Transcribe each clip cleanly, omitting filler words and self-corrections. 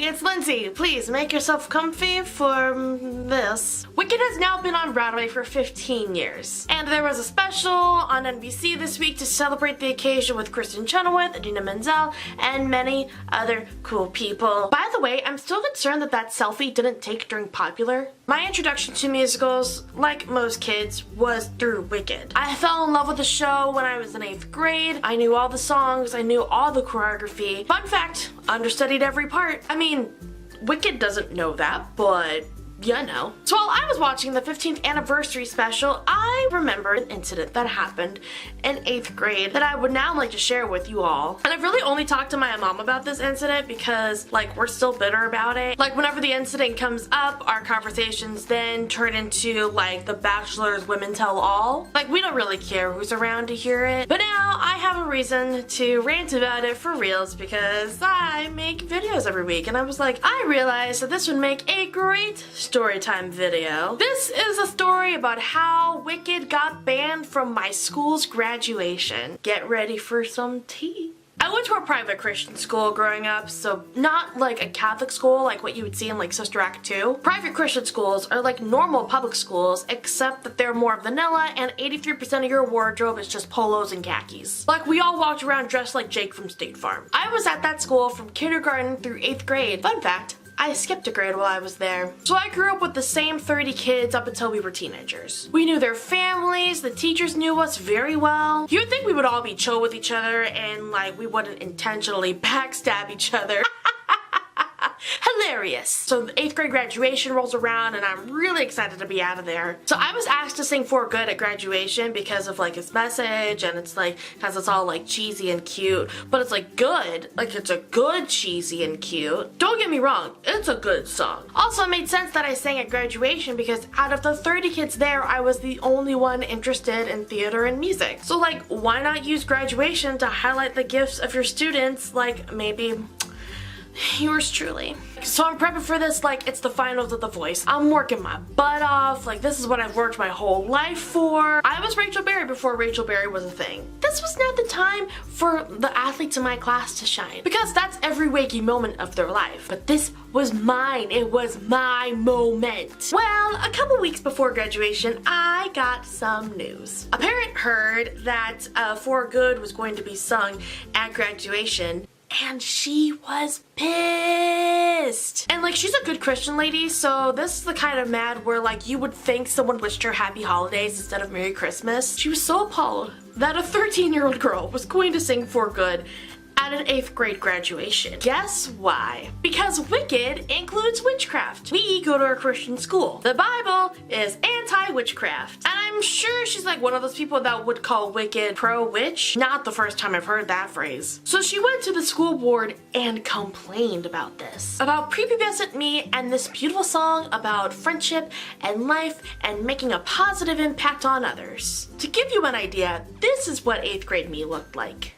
it's Lindsay. Please make yourself comfy for this. Wicked has now been on Broadway for 15 years. And there was a special on NBC this week to celebrate the occasion with Kristen Chenoweth, Idina Menzel, and many other cool people. By the way, I'm still concerned that that selfie didn't take during Popular. My introduction to musicals, like most kids, was through Wicked. I fell in love with the show when I was in 8th grade. I knew all the songs, I knew all the choreography. Fun fact, understudied every part. I mean, Wicked doesn't know that, but yeah, no. So while I was watching the 15th anniversary special, I remembered an incident that happened in 8th grade that I would now like to share with you all. And I've really only talked to my mom about this incident because, like, we're still bitter about it. Like, whenever the incident comes up, our conversations then turn into, like, the Bachelor's Women Tell All. Like, we don't really care who's around to hear it. But now I have a reason to rant about it for reals because I make videos every week. And I was like, I realized that this would make a great Storytime video. This is a story about how Wicked got banned from my school's graduation. Get ready for some tea. I went to a private Christian school growing up, so not like a Catholic school like what you would see in like Sister Act 2. Private Christian schools are like normal public schools, except that they're more vanilla and 83% of your wardrobe is just polos and khakis. Like, we all walked around dressed like Jake from State Farm. I was at that school from kindergarten through 8th grade. Fun fact, I skipped a grade while I was there. So I grew up with the same 30 kids up until we were teenagers. We knew their families, the teachers knew us very well. You'd think we would all be chill with each other and like we wouldn't intentionally backstab each other. Hilarious. So the 8th grade graduation rolls around and I'm really excited to be out of there. So I was asked to sing For Good at graduation because of like its message, and it's like, because it's all like cheesy and cute, but it's like good. Like, it's a good cheesy and cute. Don't get me wrong, it's a good song. Also, it made sense that I sang at graduation because out of the 30 kids there, I was the only one interested in theater and music. So like, why not use graduation to highlight the gifts of your students, like maybe yours truly. So I'm prepping for this like it's the finals of The Voice. I'm working my butt off. Like, this is what I've worked my whole life for. I was Rachel Berry before Rachel Berry was a thing. This was not the time for the athletes in my class to shine, because that's every waking moment of their life. But this was mine. It was my moment. Well, a couple weeks before graduation, I got some news. A parent heard that For Good was going to be sung at graduation, and she was pissed. And like, she's a good Christian lady, so this is the kind of mad where like you would think someone wished her happy holidays instead of Merry Christmas. She was so appalled that a 13-year-old girl was going to sing For Good at an 8th grade graduation. Guess why? Because Wicked includes witchcraft. We go to a Christian school. The Bible is anti-witchcraft. And I'm sure she's like one of those people that would call Wicked pro-witch. Not the first time I've heard that phrase. So she went to the school board and complained about this. About prepubescent me and this beautiful song about friendship and life and making a positive impact on others. To give you an idea, this is what 8th grade me looked like.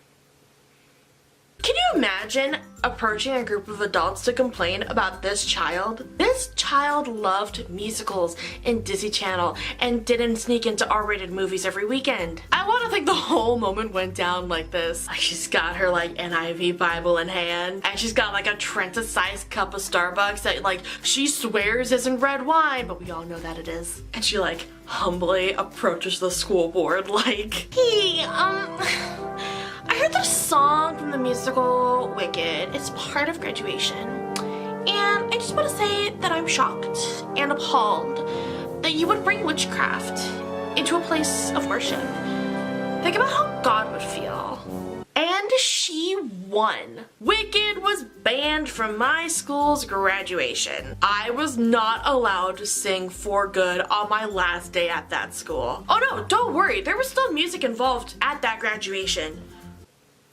Can you imagine approaching a group of adults to complain about this child? This child loved musicals and Disney Channel and didn't sneak into R-rated movies every weekend. I want to think the whole moment went down like this. Like, she's got her like NIV Bible in hand, and she's got like a Trenta-sized cup of Starbucks that like she swears isn't red wine, but we all know that it is. And she like humbly approaches the school board like, hey, I heard this song from the musical Wicked. It's part of graduation. And I just want to say that I'm shocked and appalled that you would bring witchcraft into a place of worship. Think about how God would feel. And she won. Wicked was banned from my school's graduation. I was not allowed to sing For Good on my last day at that school. Oh no, don't worry. There was still music involved at that graduation.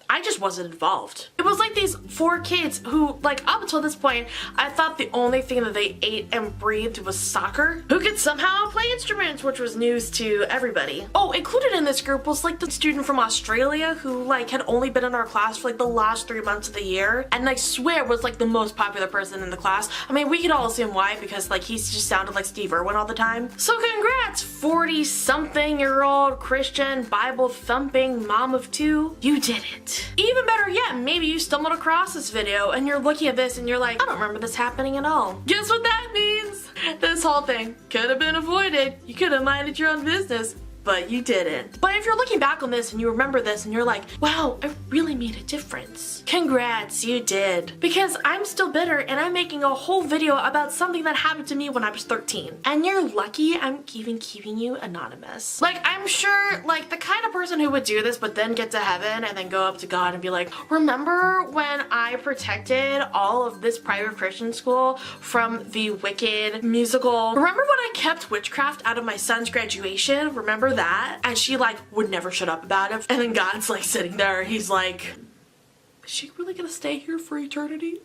I just wasn't involved. It was like these 4 kids who, like, up until this point, I thought the only thing that they ate and breathed was soccer, who could somehow play instruments, which was news to everybody. Oh, included in this group was like the student from Australia who like had only been in our class for like the last 3 months of the year, and I swear was like the most popular person in the class. I mean, we could all assume why, because like he just sounded like Steve Irwin all the time. So congrats, 40-something-year-old Christian Bible thumping mom of 2. You did it. didn't. Even better yet, maybe you stumbled across this video and you're looking at this and you're like, I don't remember this happening at all. Guess what that means? This whole thing could have been avoided. You could have minded your own business, but you didn't. But if you're looking back on this and you remember this and you're like, wow, I really made a difference. Congrats, you did. Because I'm still bitter and I'm making a whole video about something that happened to me when I was 13. And you're lucky I'm even keeping you anonymous. Like, I'm sure, like, the kind of person who would do this but then get to heaven and then go up to God and be like, remember when I protected all of this private Christian school from the Wicked musical? Remember when I kept witchcraft out of my son's graduation? Remember that? And she like would never shut up about it. And then God's like sitting there, he's like, is she really gonna stay here for eternity?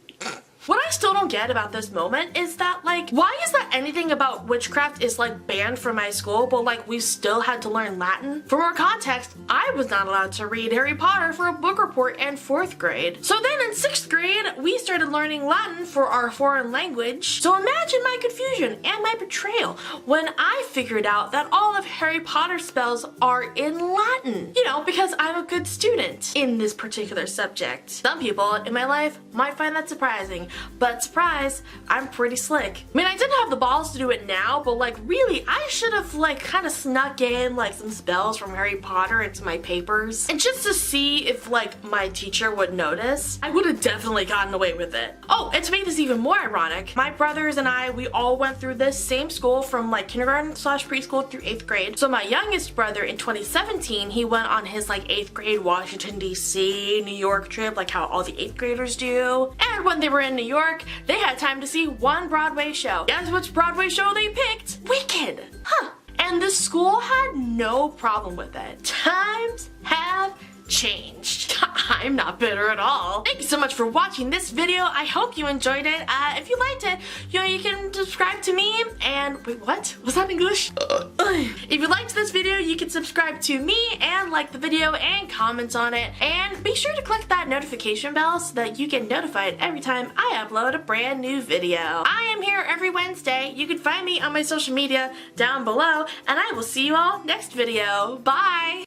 What I still don't get about this moment is that, like, why is that anything about witchcraft is like banned from my school, but like we still had to learn Latin? For more context, I was not allowed to read Harry Potter for a book report in 4th grade. So then in 6th grade, we started learning Latin for our foreign language. So imagine my confusion and my betrayal when I figured out that all of Harry Potter spells are in Latin. You know, because I'm a good student in this particular subject. Some people in my life might find that surprising. But surprise, I'm pretty slick. I mean, I didn't have the balls to do it now, but like really, I should have like kind of snuck in like some spells from Harry Potter into my papers. And just to see if like my teacher would notice, I would have definitely gotten away with it. Oh, and to make this even more ironic, my brothers and I, we all went through this same school from like kindergarten / preschool through 8th grade. So my youngest brother in 2017, he went on his like 8th grade Washington DC, New York trip, like how all the 8th graders do. And when they were in New York, they had time to see one Broadway show. Guess which Broadway show they picked? Wicked! Huh. And the school had no problem with it. Times have changed. I'm not bitter at all. Thank you so much for watching this video. I hope you enjoyed it. If you liked it, you know, you can subscribe to me and wait, what? Was that English? If you liked this video, you can subscribe to me and like the video and comment on it. And be sure to click that notification bell so that you get notified every time I upload a brand new video. I am here every Wednesday. You can find me on my social media down below, and I will see you all next video. Bye!